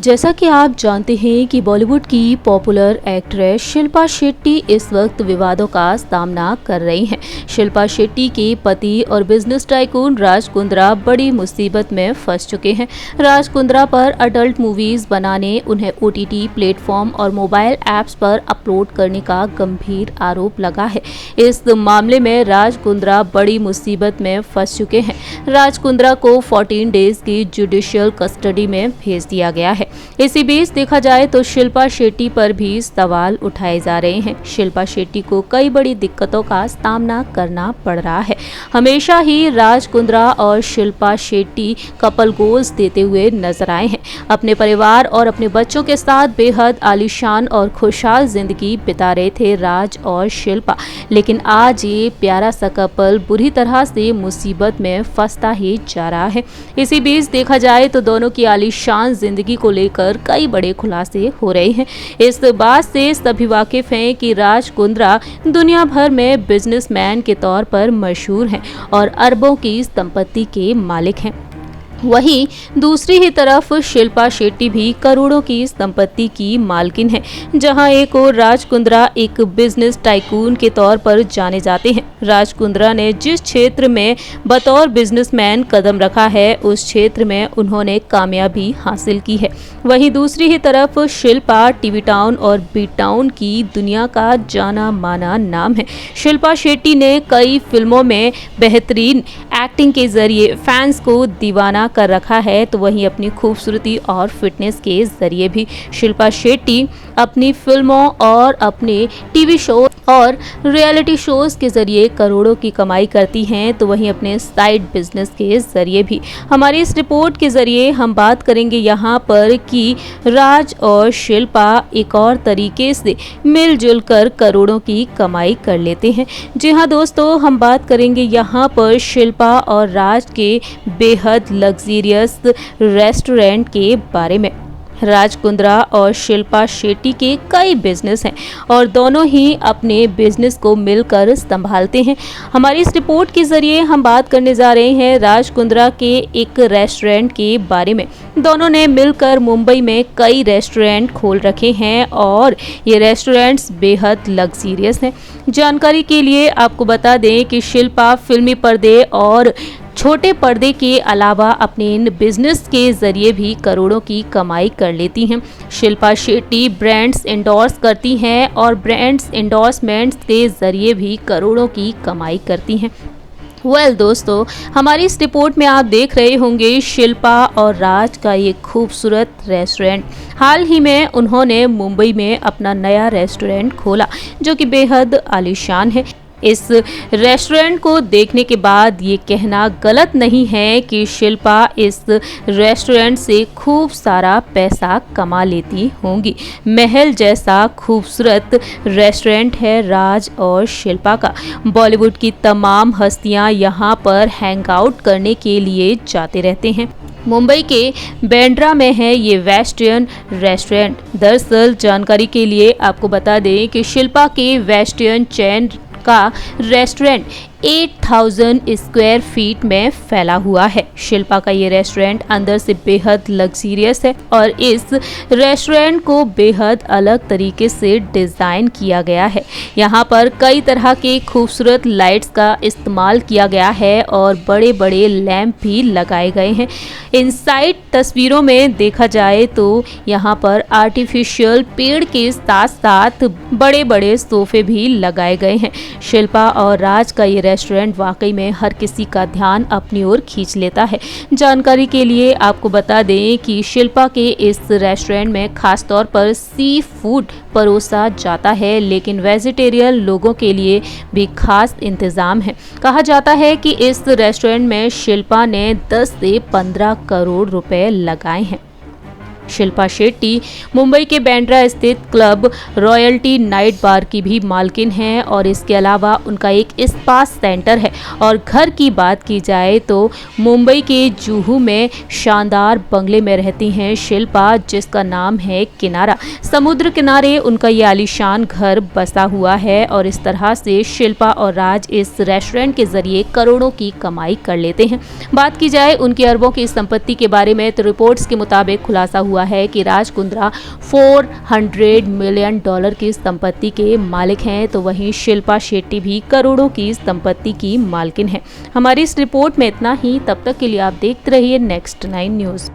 जैसा कि आप जानते हैं कि बॉलीवुड की पॉपुलर एक्ट्रेस शिल्पा शेट्टी इस वक्त विवादों का सामना कर रही हैं। शिल्पा शेट्टी के पति और बिजनेस टाइकून राज कुंद्रा बड़ी मुसीबत में फंस चुके हैं। राज कुंद्रा पर अडल्ट मूवीज बनाने, उन्हें ओटीटी प्लेटफॉर्म और मोबाइल ऐप्स पर अपलोड करने का गंभीर आरोप लगा है। इस मामले में राज कुंद्रा बड़ी मुसीबत में फंस चुके हैं। राज कुंद्रा को 14 डेज की जुडिशियल कस्टडी में भेज दिया गया है। इसी बीच देखा जाए तो शिल्पा शेट्टी पर भी सवाल उठाए जा रहे हैं। शिल्पा शेट्टी को कई बड़ी दिक्कतों का सामना करना पड़ रहा है। हमेशा ही राज कुंद्रा और शिल्पा शेट्टी कपल गोल्स देते हुए नजर आए हैं। अपने परिवार और अपने बच्चों के साथ बेहद आलीशान और खुशहाल जिंदगी बिता रहे थे राज और शिल्पा, लेकिन आज ये प्यारा सा कपल बुरी तरह से मुसीबत में फंसता ही जा रहा है। इसी बीच देखा जाए तो दोनों की आलीशान जिंदगी को लेकर कई बड़े खुलासे हो रहे हैं। इस बात से सभी वाकिफ हैं कि राज कुंद्रा दुनिया भर में बिजनेसमैन के तौर पर मशहूर हैं और अरबों की संपत्ति के मालिक हैं। वहीं दूसरी ही तरफ शिल्पा शेट्टी भी करोड़ों की संपत्ति की मालकिन है। जहां एक और राज कुंद्रा एक बिजनेस टाइकून के तौर पर जाने जाते हैं। राज कुंद्रा ने जिस क्षेत्र में बतौर बिजनेसमैन कदम रखा है, उस क्षेत्र में उन्होंने कामयाबी हासिल की है। वहीं दूसरी ही तरफ शिल्पा टीवी टाउन और बी टाउन की दुनिया का जाना माना नाम है। शिल्पा शेट्टी ने कई फिल्मों में बेहतरीन एक्टिंग के जरिए फैंस को दीवाना कर रखा है, तो वहीं अपनी खूबसूरती और फिटनेस के जरिए भी शिल्पा शेट्टी अपनी फिल्मों और अपने टीवी शो और रियलिटी शोज के जरिए करोड़ों की कमाई करती हैं, तो वहीं अपने साइड बिजनेस के जरिए भी। हमारी इस रिपोर्ट के जरिए हम बात करेंगे यहाँ पर कि राज और शिल्पा एक और तरीके से मिलजुल कर करोड़ों की कमाई कर लेते हैं। जी हाँ दोस्तों, हम बात करेंगे यहाँ पर शिल्पा और राज के बेहद लग्जरियस रेस्टोरेंट के बारे में। राज कुंद्रा और शिल्पा शेट्टी के कई बिजनेस हैं और दोनों ही अपने बिजनेस को मिलकर संभालते हैं। हमारी इस रिपोर्ट के जरिए हम बात करने जा रहे हैं राज कुंद्रा के एक रेस्टोरेंट के बारे में। दोनों ने मिलकर मुंबई में कई रेस्टोरेंट खोल रखे हैं और ये रेस्टोरेंट्स बेहद लग्जरियस हैं। जानकारी के लिए आपको बता दें कि शिल्पा फिल्मी पर्दे और छोटे पर्दे के अलावा अपने इन बिजनेस के जरिए भी करोड़ों की कमाई कर लेती हैं। शिल्पा शेट्टी ब्रांड्स एंडोर्स करती हैं और ब्रांड्स एंडोर्समेंट्स के जरिए भी करोड़ों की कमाई करती हैं। दोस्तों, हमारी इस रिपोर्ट में आप देख रहे होंगे शिल्पा और राज का ये खूबसूरत रेस्टोरेंट। हाल ही में उन्होंने मुंबई में अपना नया रेस्टोरेंट खोला जो कि बेहद आलीशान है। इस रेस्टोरेंट को देखने के बाद ये कहना गलत नहीं है कि शिल्पा इस रेस्टोरेंट से खूब सारा पैसा कमा लेती होंगी। महल जैसा खूबसूरत रेस्टोरेंट है राज और शिल्पा का। बॉलीवुड की तमाम हस्तियां यहाँ पर हैंग आउट करने के लिए जाते रहते हैं। मुंबई के बांद्रा में है ये वेस्टर्न रेस्टोरेंट। दरअसल जानकारी के लिए आपको बता दें कि शिल्पा के वेस्टर्न चैन का रेस्टोरेंट 8000 स्क्वायर फीट में फैला हुआ है। शिल्पा का ये रेस्टोरेंट अंदर से बेहद लग्जरियस है और इस रेस्टोरेंट को बेहद अलग तरीके से डिजाइन किया गया है। यहाँ पर कई तरह के खूबसूरत लाइट्स का इस्तेमाल किया गया है और बड़े बड़े लैंप भी लगाए गए हैं। इनसाइड तस्वीरों में देखा जाए तो यहाँ पर आर्टिफिशियल पेड़ के साथ साथ बड़े बड़े सोफे भी लगाए गए हैं। शिल्पा और राज का ये रेस्टोरेंट वाकई में हर किसी का ध्यान अपनी ओर खींच लेता है। जानकारी के लिए आपको बता दें कि शिल्पा के इस रेस्टोरेंट में खास तौर पर सी फूड परोसा जाता है, लेकिन वेजिटेरियन लोगों के लिए भी खास इंतजाम है। कहा जाता है कि इस रेस्टोरेंट में शिल्पा ने 10 से 15 करोड़ रुपए लगाए हैं। शिल्पा शेट्टी मुंबई के बांद्रा स्थित क्लब रॉयल्टी नाइट बार की भी मालकिन हैं और इसके अलावा उनका एक स्पा सेंटर है। और घर की बात की जाए तो मुंबई के जुहू में शानदार बंगले में रहती हैं शिल्पा, जिसका नाम है किनारा। समुद्र किनारे उनका ये आलीशान घर बसा हुआ है और इस तरह से शिल्पा और राज इस रेस्टोरेंट के जरिए करोड़ों की कमाई कर लेते हैं। बात की जाए उनकी अरबों की संपत्ति के बारे में तो रिपोर्ट्स के मुताबिक खुलासा हुआ हुआ है कि राज कुंद्रा $400 मिलियन की संपत्ति के मालिक हैं, तो वहीं शिल्पा शेट्टी भी करोड़ों की संपत्ति की मालकिन है। हमारी इस रिपोर्ट में इतना ही। तब तक के लिए आप देखते रहिए नेक्स्ट 9 न्यूज़।